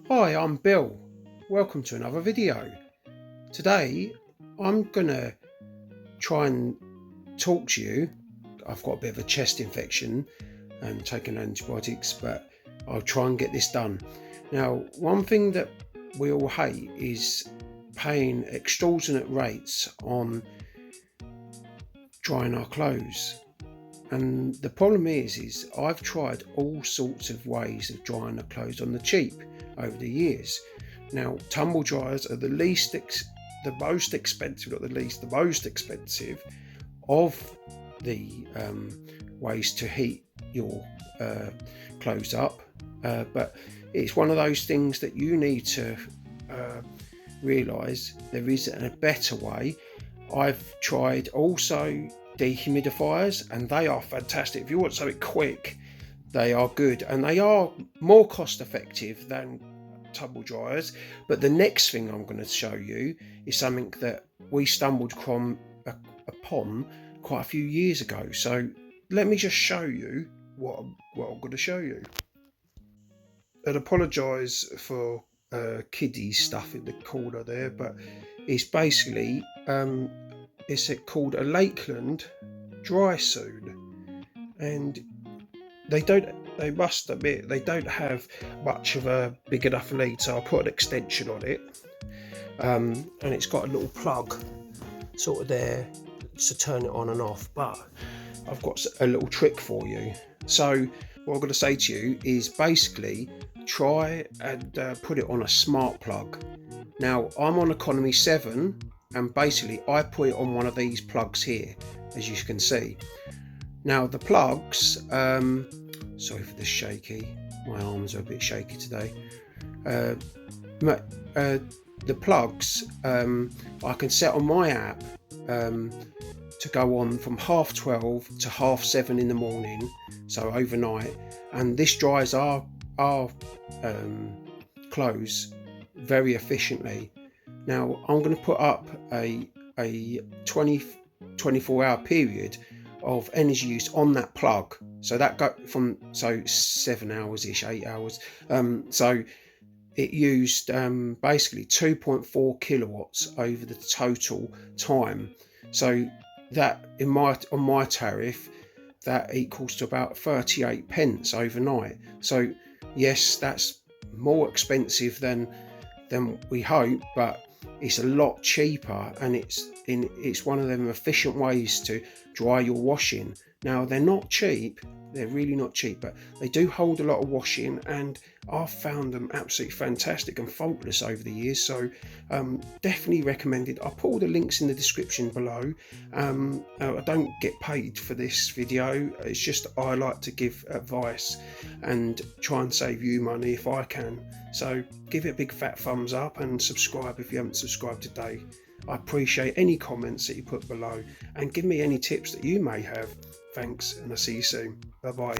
Hi, I'm Bill. Welcome to another video. Today I'm gonna try and talk to you. I've got a bit of a chest infection and taking antibiotics, but I'll try and get this done. Now, one thing that we all hate is paying extortionate rates on drying our clothes. And the problem is I've tried all sorts of ways of drying the clothes on the cheap over the years. Now, tumble dryers are the most expensive of the ways to heat your clothes up. But it's one of those things that you need to realise there is a better way. I've tried also dehumidifiers, and they are fantastic. If you want something quick, they are good, and they are more cost effective than tumble dryers. But the next thing I'm going to show you is something that we stumbled upon quite a few years ago. So let me just show you what I'm going to show you. I'd apologise for kiddie stuff in the corner there, but it's basically it's called a Lakeland drysoon, and they must admit they don't have much of a big enough lead, so I'll put an extension on it, and it's got a little plug sort of there to turn it on and off. But I've got a little trick for you. So what I'm going to say to you is basically try and put it on a smart plug. Now, I'm on economy 7, and basically I put it on one of these plugs here, as you can see. Now the plugs, sorry for the shaky, my arms are a bit shaky today. The plugs I can set on my app to go on from 12:30 to 7:30 in the morning, so overnight, and this dries our clothes very efficiently. Now I'm going to put up a 24-hour period of energy use on that plug, so that go from 7 hours ish, 8 hours. So it used basically 2.4 kilowatts over the total time. So that on my tariff, that equals to about 38 pence overnight. So yes, that's more expensive than we hope, but it's a lot cheaper, and it's one of them efficient ways to dry your washing. Now, they're not cheap, they're really not cheap, but they do hold a lot of washing, and I've found them absolutely fantastic and faultless over the years. So definitely recommended. I'll put all the links in the description below. I don't get paid for this video, it's just I like to give advice and try and save you money if I can. So give it a big fat thumbs up and subscribe if you haven't subscribed today. I appreciate any comments that you put below, and give me any tips that you may have. Thanks, and I'll see you soon. Bye bye.